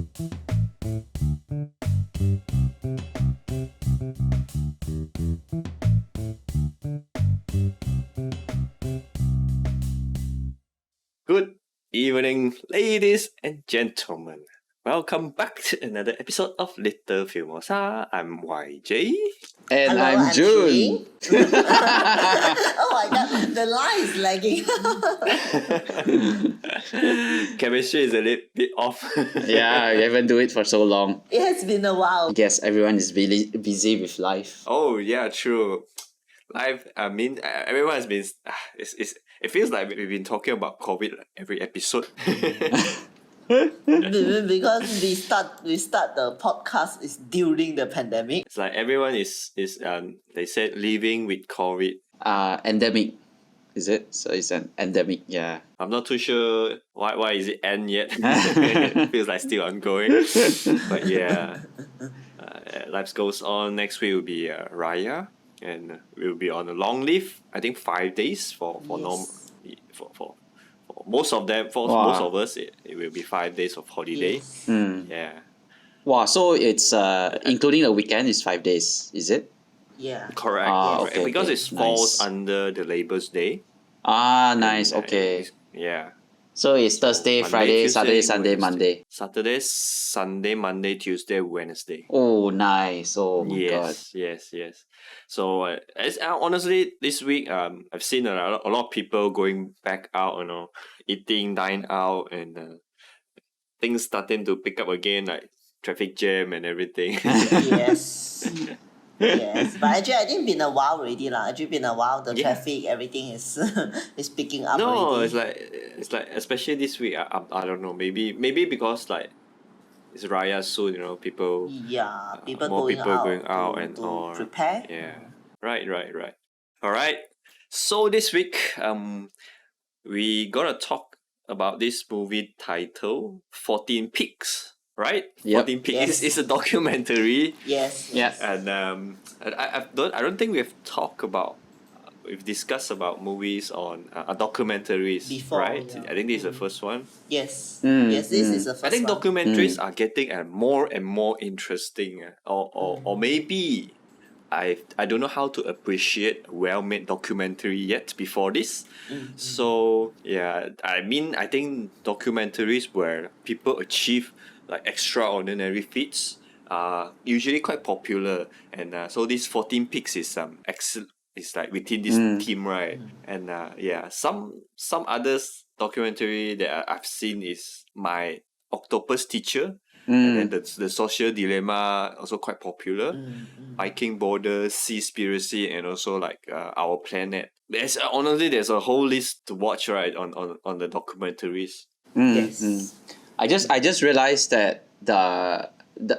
Good evening, ladies and gentlemen. Welcome back to another episode of Little Filmosa. I'm YJ. And Hello, I'm June. Oh my god, the line is lagging. Chemistry is a little bit off. Yeah, we haven't do it for so long. It has been a while. I guess everyone is really busy with life. Oh yeah, true. Life. I mean, everyone has been. It feels like we've been talking about COVID every episode. Because we start the podcast is during the pandemic. It's like everyone is they said living with COVID. Endemic, is it? So it's an endemic, yeah. I'm not too sure why is it end yet. It feels like still ongoing. But yeah, life goes on. Next week will be Raya, and we'll be on a long leave. I think 5 days for normal for most of them. For Wow. most of us, it will be 5 days of holiday. Yes. Yeah, Wow, so it's including the weekend is 5 days, is it? Yeah. correct. Ah, correct. okay, Because okay. it falls Nice. under the Labour's Day. Nice, And, okay. Yeah. So it's Thursday, Monday, Friday, Tuesday, Saturday, Sunday, Wednesday. Monday. Saturday, Sunday, Monday, Tuesday, Wednesday. Oh, nice. Oh my god. Yes. So, honestly, this week, I've seen a lot of people going back out, eating, dine out, and things starting to pick up again, like traffic jam and everything. Yes. Yes. But actually I think been a while already lah. Actually been a while. The Yeah. traffic, everything is is picking up No, already. it's like especially this week. I don't know. Maybe because like it's Raya soon. People. Yeah. People More going people out going out to, and to all. prepare. Yeah. Right. All right. So this week, we gonna talk about this movie title 14 Peaks. Right? Yep. 14 Peaks Yes. is a documentary. Yes. Yeah. And I don't think we've discussed about movies on documentaries Before, right? yeah. I think this is the first one. Yes. Mm, Yes, this is the first I think one. documentaries are getting more and more interesting, or maybe I don't know how to appreciate a well-made documentary yet before this. So yeah, I think documentaries where people achieve like extraordinary feats are usually quite popular, and so this 14 Peaks is excellent. It's like within this team, right? And yeah, some others documentary that I've seen is My Octopus Teacher, and then the social dilemma also quite popular. Viking Borders, Seaspiracy, and also like Our Planet. Honestly, there's a whole list to watch, right, on the documentaries. Yes. I just realized that the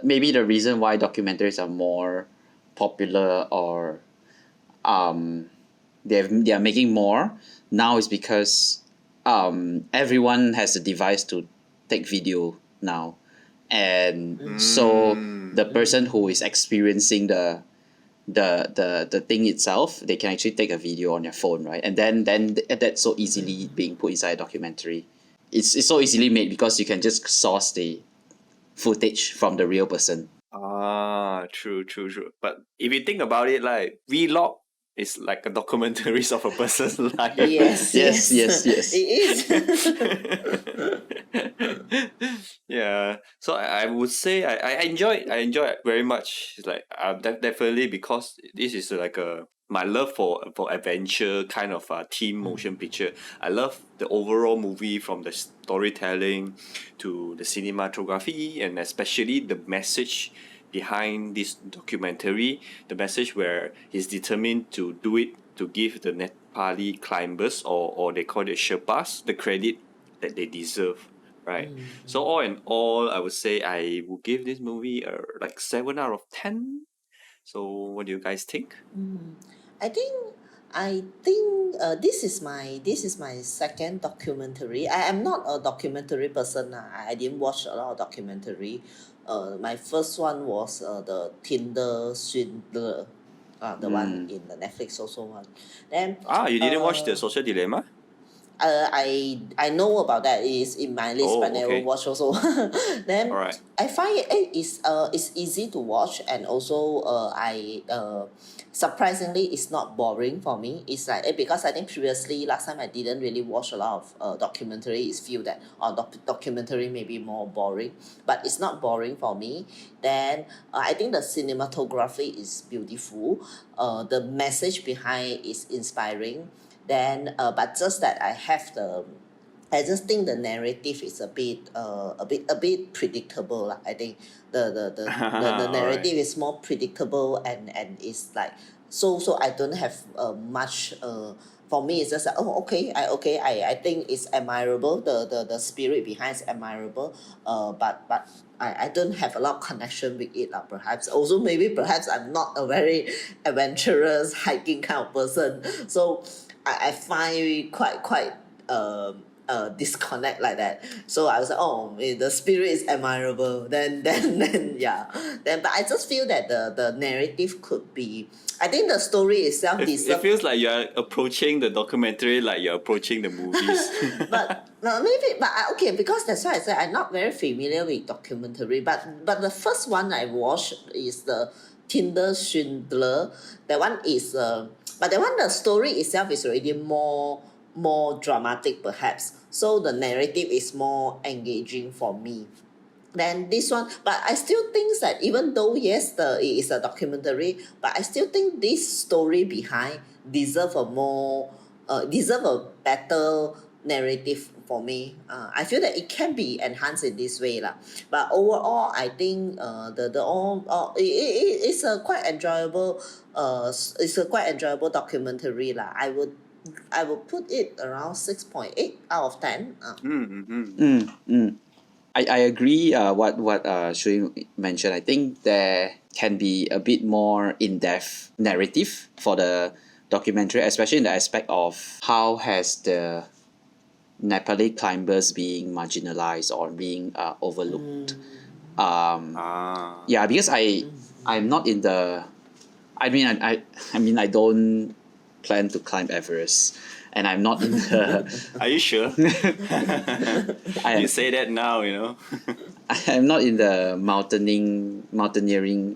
maybe the reason why documentaries are more popular or they are making more now is because everyone has a device to take video now, and so the person who is experiencing the thing itself, they can actually take a video on their phone, right? And then that's so easily being put inside a documentary. It's so easily made because you can just source the footage from the real person. True. But if you think about it, like vlog is like a documentaries of a person's life. Yes. Yes. It is. Yeah, so I would say I enjoy it very much. It's like definitely because this is like my love for adventure kind of team motion picture. I love the overall movie, from the storytelling to the cinematography, and especially the message behind this documentary. The message where he's determined to do it to give the Nepali climbers, or they call it Sherpas, the credit that they deserve. Right. So all in all, I would say I would give this movie like 7 out of 10. So what do you guys think? I think this is my second documentary. I am not a documentary person. I didn't watch a lot of documentary. My first one was the Tinder Swindler. The one in the Netflix also one. Then You didn't watch the Social Dilemma? I know about that. It is in my list, Oh, but never okay. watch also. Then Alright. I find it's easy to watch, and also I surprisingly it's not boring for me. It's like because I think previously last time I didn't really watch a lot of documentary. It's feel that documentary may be more boring, but it's not boring for me. Then I think the cinematography is beautiful. The message behind is inspiring. Then but just that I just think the narrative is a bit predictable lah. I think the narrative Alright. is more predictable, and it's like so I don't have much for me it's just like I think it's admirable, the spirit behind is admirable, but I don't have a lot of connection with it perhaps also maybe perhaps I'm not a very adventurous hiking kind of person, so I find it quite disconnect like that. So I was like, the spirit is admirable. Then yeah. Then but I just feel that the narrative could be. I think the story itself It deserves. feels like you're approaching the documentary like you're approaching the movies. But no, maybe but okay, because that's why I said I'm not very familiar with documentary. But the first one I watched is the Tinder Swindler. That one is but that one the story itself is already more dramatic perhaps. So the narrative is more engaging for me. Then this one, but I still think that even though yes, it is a documentary, but I still think this story behind deserve a better narrative for me. I feel that it can be enhanced in this way lah. But overall, I think the all it's a quite enjoyable documentary lah. I would put it around 6.8 out of 10. I agree. What Shui mentioned. I think there can be a bit more in depth narrative for the documentary, especially in the aspect of how has the Nepali climbers being marginalized or being overlooked. Yeah, because I'm not in the. I mean I don't plan to climb Everest, and I'm not in the. Are you sure? I You say that now, you know. I'm not in the mountaineering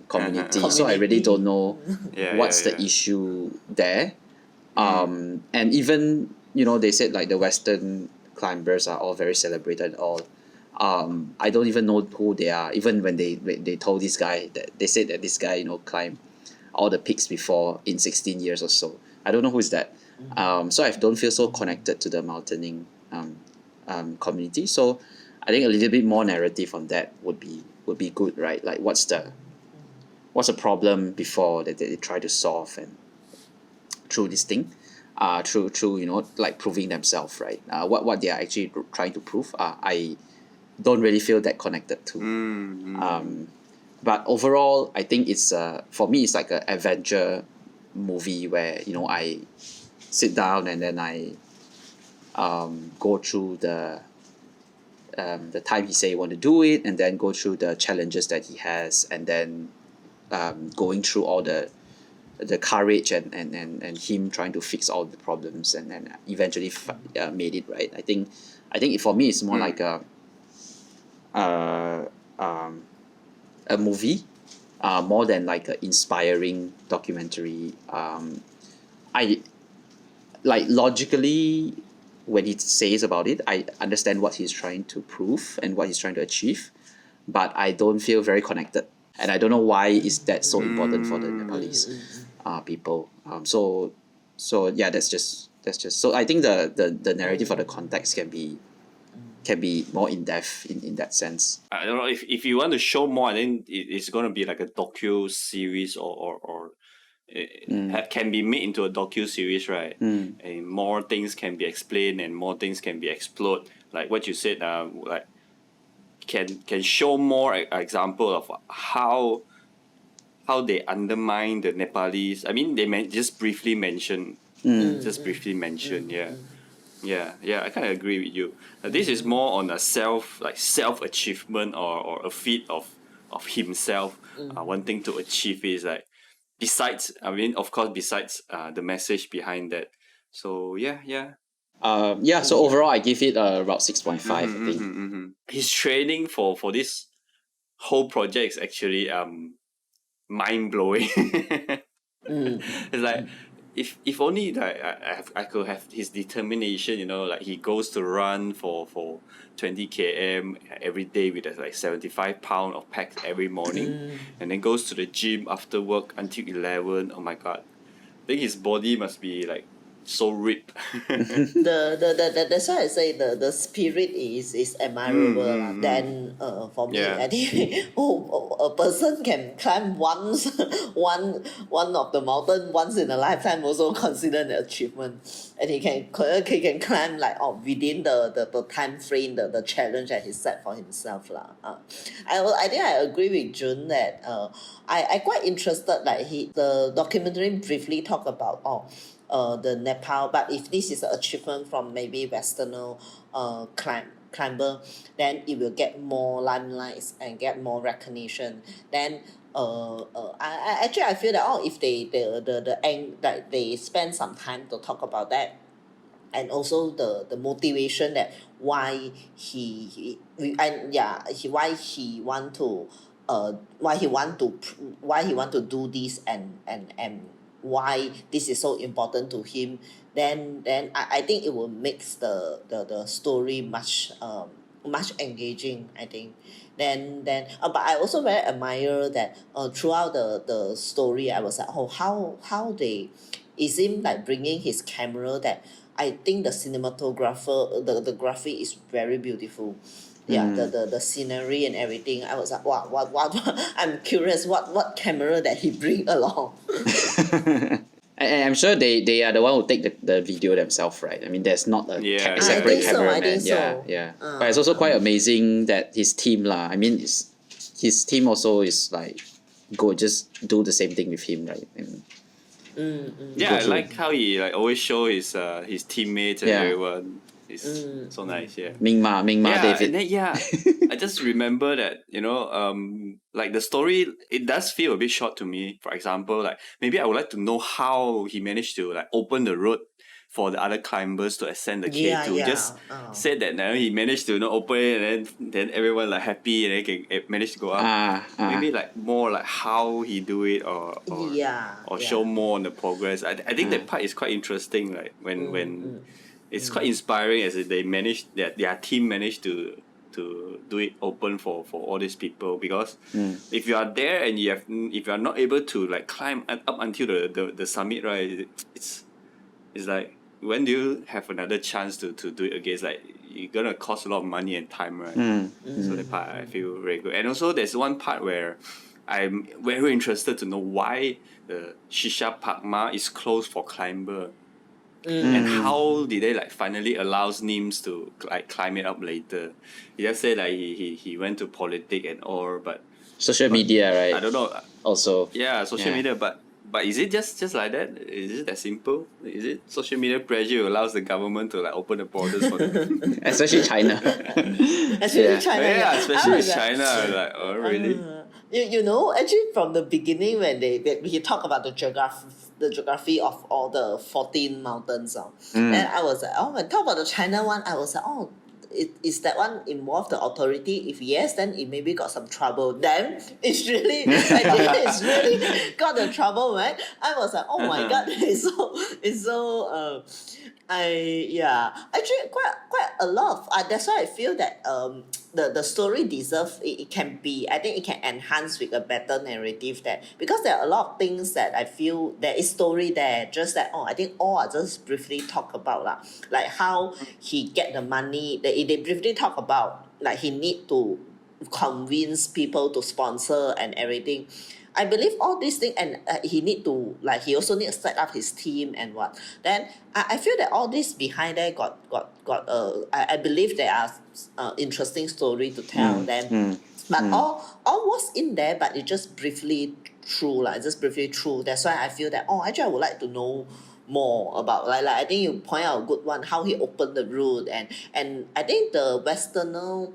community, so I really don't know Yeah, what's yeah, the yeah. issue there. And even they said like the Western climbers are all very celebrated and all. I don't even know who they are. Even when they told this guy that they said that this guy climbed all the peaks before in 16 years or so. I don't know who is that. So I don't feel so connected to the mountaineering community. So I think a little bit more narrative on that would be good, right? Like what's the problem before that they try to solve, and through this thing, through like proving themselves, right? What they are actually trying to prove. I don't really feel that connected to. But overall, I think it's for me it's like an adventure movie where I sit down and then I go through the time he say he want to do it, and then go through the challenges that he has, and then going through all the courage and him trying to fix all the problems, and then eventually made it right. I think for me it's more like uh, um, a movie, more than like an inspiring documentary. I like logically when he says about it, I understand what he's trying to prove and what he's trying to achieve, but I don't feel very connected, and I don't know why is that so important for the Nepalese people. So yeah, that's just so I think the narrative or the context can be more in depth in that sense. I don't know if you want to show more, I think it's gonna be like a docu series or it can be made into a docu series, right? And more things can be explained and more things can be explored. Like what you said, like can show more example of how they undermine the Nepalese. I mean, they just briefly mention, yeah. Yeah, I kind of agree with you. This is more on a self achievement or a feat of himself wanting to achieve is like besides, I mean, of course, besides the message behind that. So yeah. So overall I give it about 6.5, I think. His training for this whole project is actually mind blowing. It's like if only like I could have his determination, like he goes to run for 20 km every day with like 75 pounds of packs every morning, and then goes to the gym after work until 11. Oh my god, I think his body must be like so ripped. That's why I say the spirit is admirable lah. Then for me, Yeah. I think a person can climb once one of the mountain once in a lifetime also considered an achievement, and he can climb like within the time frame, the challenge that he set for himself lah. I think I agree with Jun that I quite interested, like the documentary briefly talk about the Nepal, but if this is an achievement from maybe Westerner climber, then it will get more limelights and get more recognition. Then I feel that if like they spend some time to talk about that, and also the motivation that why he why he want to do this, and why this is so important to him, then I think it will makes the story much engaging, I think. Then but I also very admire that throughout the story I was like, how they, it seemed like bringing his camera, that I think the cinematographer, the graphic is very beautiful. Yeah, the scenery and everything. I was like, wow, what I'm curious what camera that he bring along. And I'm sure they are the one who take the video themselves, right? I mean, there's not a Yeah. I separate think so, cameraman. I think so. Yeah. But it's also quite amazing that his team lah. I mean, his team also is like go just do the same thing with him, right? And Yeah, I through. like how he like always show his teammates and everyone. It's so nice, yeah. Ming Ma David. And then, I just remember that, like the story, it does feel a bit short to me. For example, like maybe I would like to know how he managed to like open the road for the other climbers to ascend the K2. Yeah. Just said that now he managed to open it, and then everyone like happy, and then can manage to go up. Maybe like more like how he do it, or show more on the progress. I think that part is quite interesting, like when it's quite inspiring, as they managed, their team managed to do it open for all these people, because if you are there and if you are not able to like climb up until the summit, right, it's like, when do you have another chance to do it again? It's like you're gonna cost a lot of money and time, right? So that part I feel very good. And also there's one part where I'm very interested to know why the Shisha Pakma is closed for climber. And how did they like finally allows Nims to like climb it up later? He just said like he went to politics and all, but Social media, right? I don't know. Also. Yeah, social media, but is it just like that? Is it that simple? Is it social media pressure allows the government to like open the borders for them? Especially China. Especially China. Yeah, especially China. Like, oh really? Actually from the beginning, when we talk about the geography of all the 14 mountains, then I was like, when talk about the China one, I was like, is that one involve the authority? If yes, then it maybe got some trouble. Then it's really got the trouble, right? I was like, oh my god, it's so actually quite a lot of that's why I feel that the story deserves it can be, I think it can enhance with a better narrative, that because there are a lot of things that I feel there is story there, just that I think all are just briefly talk about lah, like how he get the money. They briefly talk about like he need to convince people to sponsor and everything. I believe all these things, and he need to, like, he also need to set up his team and what. Then I feel that all this behind there got I believe there are interesting story to tell them. But all was in there, but it just briefly through, like just briefly through. That's why I feel that actually I would like to know more about, like I think you point out a good one, how he opened the route, and I think the Westerner,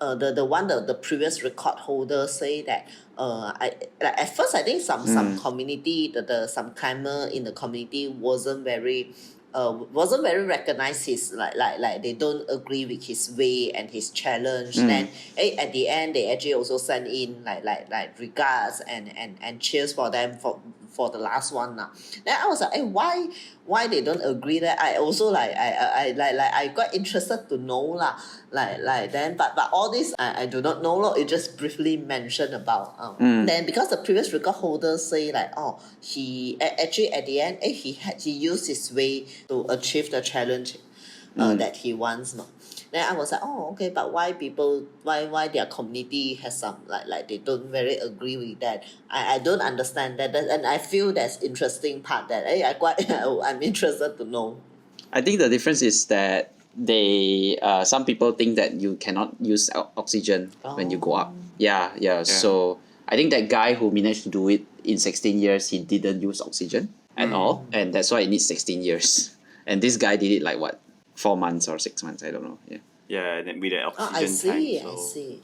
the previous record holder say that at first I think some community, some climber in the community wasn't very wasn't very recognized his like they don't agree with his way and his challenge. Then at the end they actually also send in like regards and cheers for them for the last one now. Then I was like, why they don't agree that? I also I got interested to know lah. Like then but all this I do not know. It just briefly mentioned about then because the previous record holder say like he actually at the end he used his way to achieve the challenge that he wants. No. Then I was like, okay, but why their community has some like they don't very agree with that. I don't understand that, and I feel that's interesting part that I'm interested to know. I think the difference is that they some people think that you cannot use oxygen when you go up. Yeah. So I think that guy who managed to do it in 16 years, he didn't use oxygen at all, and that's why it needs 16 years. And this guy did it like what, 4 months or 6 months? I don't know. Yeah, and then with the oxygen I see. tank. I see.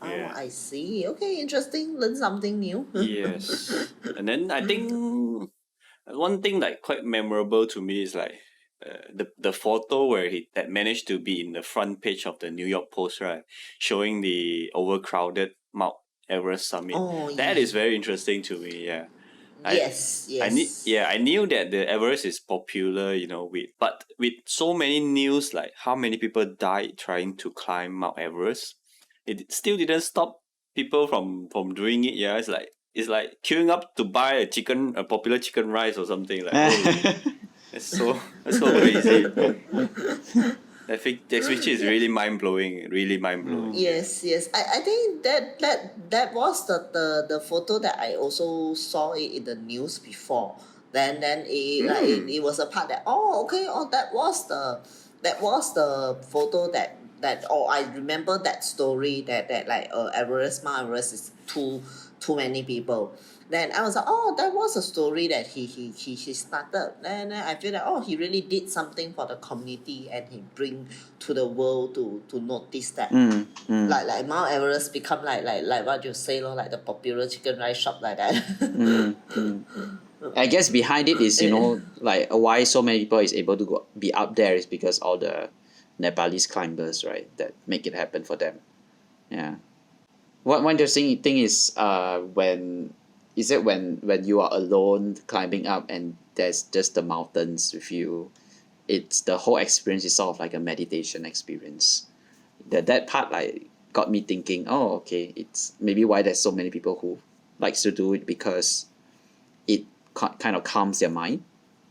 Yeah. I see. Okay, interesting. Learn something new. Yes. And then I think one thing like quite memorable to me is like the photo where that managed to be in the front page of the New York Post, right, showing the overcrowded Mount Everest summit. That is very interesting to me. Yeah. Yes. I knew that the Everest is popular, but with so many news like how many people died trying to climb Mount Everest, it still didn't stop people from doing it. Yeah, it's like queuing up to buy a popular chicken rice or something like. Holy, that's so crazy. That picture is really mind blowing. Really mind blowing. Yes. I think that was the photo that I also saw it in the news before. Then it was a part that that was the photo that I remember that story that like Mount Everest is too many people. Then I was like, that was a story that he started. Then I feel that he really did something for the community and he bring to the world to notice that. Like Mount Everest become like what you say, like the popular chicken rice shop like that. I guess behind it is, like why so many people is able to be up there is because all the Nepalese climbers, right, that make it happen for them. Yeah. One interesting thing is when you are alone climbing up and there's just the mountains with you, it's the whole experience is sort of like a meditation experience. That part like got me thinking, okay, it's maybe why there's so many people who likes to do it, because it kind of calms their mind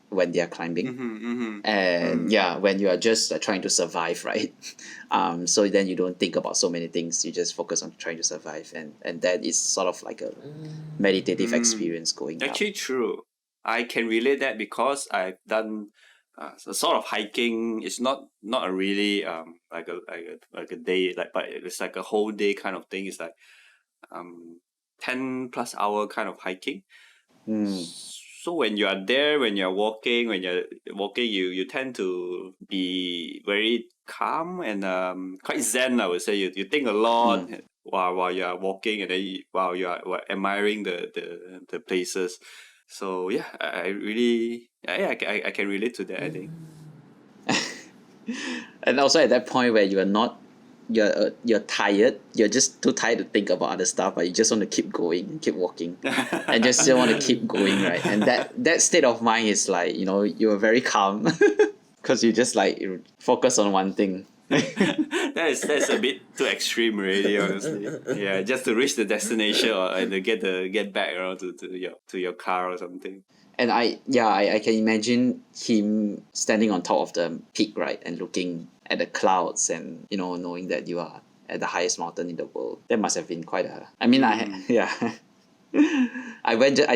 when they are climbing. And when you are just trying to survive, right? So then you don't think about so many things, you just focus on trying to survive, and that is sort of like a meditative experience going up. Actually true. I can relate that because I've done a sort of hiking. It's not a really like a day, like, but it's like a whole day kind of thing. It's like 10 plus hour kind of hiking. So when you are there, when you're walking, you tend to be very calm and quite zen, I would say. You think a lot while you are walking, and then while you are admiring the places. So yeah, I really I can relate to that, I think. And also at that point where you're tired, you're just too tired to think about other stuff, but you just want to keep going, keep walking, and just still want to keep going, right? And that state of mind is like, you're very calm because you just like focus on one thing. That's a bit too extreme, really, honestly. Yeah, just to reach the destination and to get back around to your car or something. And I can imagine him standing on top of the peak, right, and looking at the clouds and knowing that you are at the highest mountain in the world. That must have been quite a. I mean, I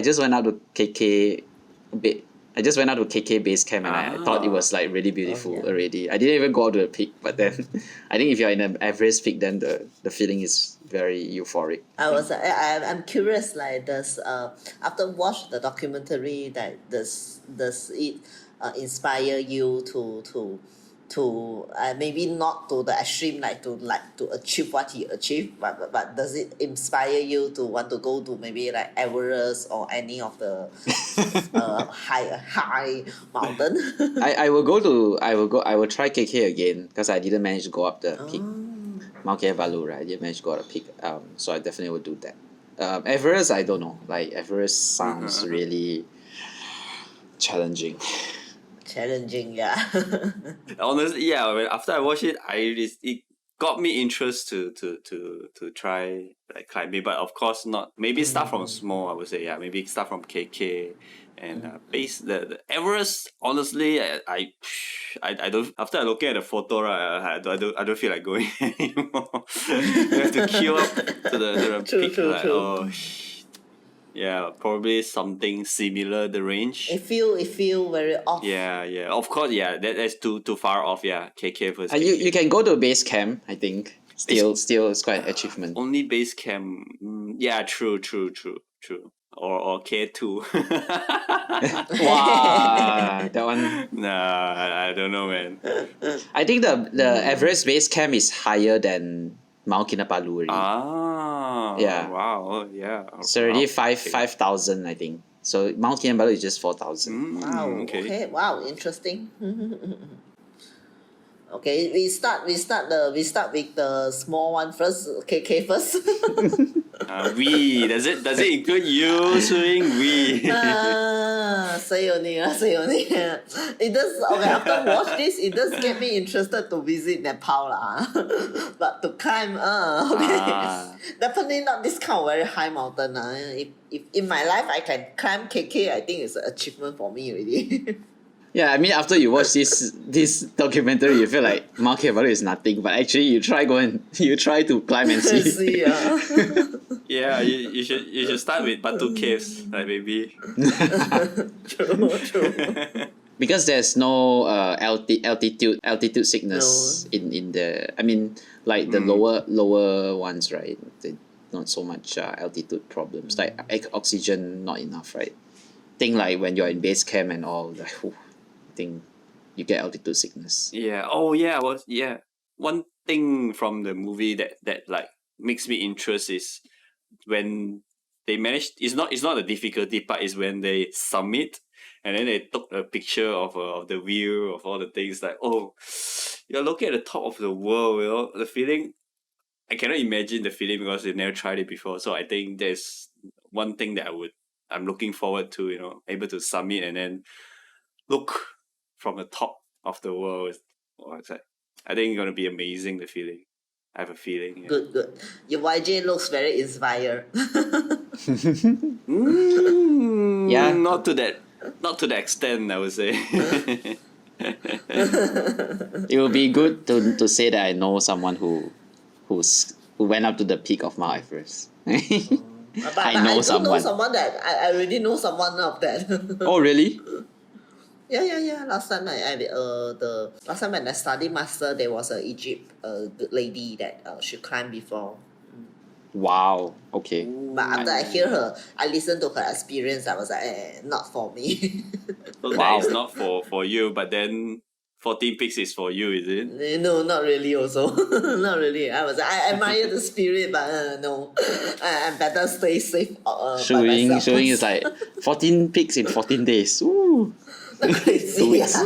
just went out to KK I just went out to KK base camp and I thought it was like really beautiful already. I didn't even go out to the peak, but then I think if you're in an Everest peak, then the feeling is very euphoric. I'm curious, like after watch the documentary, that does it inspire you to maybe not to the extreme to achieve what he achieved, but does it inspire you to want to go to maybe like Everest or any of the high mountain? I will try KK again because I didn't manage to go up the peak. Mount Everest, right? I didn't manage to go up the peak. So I definitely will do that. Everest, I don't know. Like Everest sounds really challenging. Challenging, yeah. Honestly, yeah. After I watched it, it got me interest to try like climbing, but of course not. Maybe start from small. I would say, yeah. Maybe start from KK and base the Everest. Honestly, I don't. After I look at the photo, right, I don't feel like going anymore. You have to queue up to the True, peak. true, Like, true. oh. Yeah, probably something similar the range. It feel very off. Yeah, of course, yeah. That's too far off. Yeah, KK first. You can go to base camp. I think still it's quite an achievement. Only base camp. Yeah, true. Or K2. Wow, that one. Nah, I don't know, man. I think the Everest base camp is higher than Mount Kinabalu already. Yeah. Wow. Yeah. It's already Wow, okay. 5,000, I think. So Mount Kinabalu is just 4,000. Wow. Okay. Wow. Interesting. Okay. We start with the small one first. KK first. We does it include you swimming? We. Say only. It does. Okay. After watch this, it does get me interested to visit Nepal But to climb, okay. Definitely not this kind of very high mountain If in my life I can climb KK, I think it's an achievement for me already. Yeah, I mean after you watch this documentary, you feel like Mount Kinabalu is nothing, but actually you try to climb and see. See, Yeah, you should start with Batu Caves, like maybe. True. Because there's no altitude sickness in the, I mean, like the lower ones, right? They, not so much altitude problems, like oxygen not enough, right? Thing like when you're in base camp and all, like, I think you get altitude sickness. Yeah. Oh yeah. One thing from the movie that like makes me interest is when they managed. It's not the difficulty part. Is when they summit and then they took a picture of the view of all the things. Like, oh, you're looking at the top of the world. You know the feeling. I cannot imagine the feeling because they've never tried it before. So I think there's one thing that I'm looking forward to. Able to summit and then look from the top of the world. I think it's gonna be amazing. The feeling, I have a feeling. Yeah. Good. Your YJ looks very inspired. Yeah. Not to that extent, I would say. It would be good to say that I know someone who went up to the peak of Mount Everest. But I I know do someone. know someone that I already know someone of that. Oh really? Yeah. Last time last time when I studied master, there was a Egypt lady that she climbed before. Wow. Okay. But after I hear her, I listened to her experience. I was like, not for me. So Wow. that is not for you, but then 14 Peaks is for you, is it? No, not really. Also, not really. I admire the spirit, but no, I better stay safe. Shu by Ying myself. is like 14 peaks in 14 days. Ooh. Crazy. 2 weeks.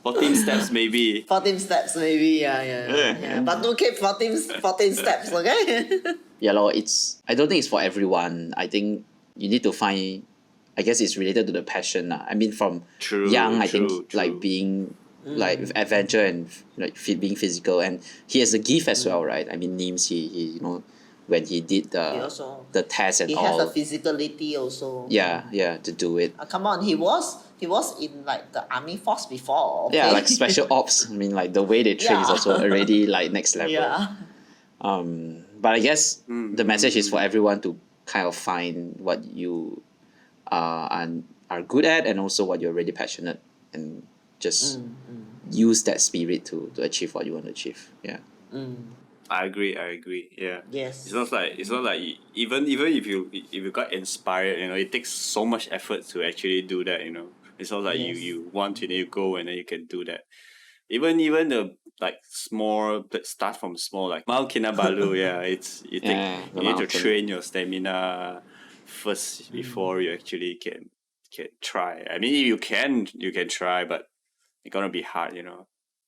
14 steps maybe. 14 steps maybe, yeah. But okay, 14 steps, okay? Yeah, lor, I don't think it's for everyone. I think you need to find, I guess it's related to the passion. I mean, from True, young, I true, think true. like being like adventure and like being physical, and he has a gift as well, right? I mean, Nims, he when he did the test and He all, has a physicality also. yeah, to do it. Come on, he was in like the army force before. Okay? Yeah, like special ops. I mean, like the way they train is Yeah. also already like next level. Yeah. But I guess the message is for everyone to kind of find what you are good at and also what you're really passionate, and just use that spirit to achieve what you want to achieve. Yeah. I agree. Yeah. Yes. It's not like even if you got inspired, it takes so much effort to actually do that. It's not like Yes. you want to, then you go and then you can do that. Even the like small, start from small, like Mount Kinabalu. Yeah, it's you Yeah, the you need to mountain. train your stamina first before you actually can try. I mean, you can try, but it's gonna be hard.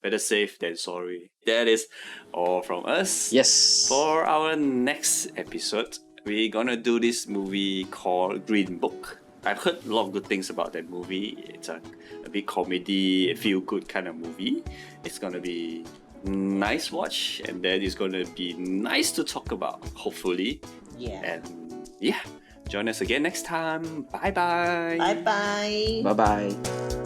Better safe than sorry. That is all from us. Yes. For our next episode, we're gonna do this movie called Green Book. I've heard a lot of good things about that movie. It's a big comedy, feel good kind of movie. It's gonna be nice watch, and then it's gonna be nice to talk about, hopefully. Yeah. And yeah, join us again next time. Bye bye. Bye bye. Bye bye.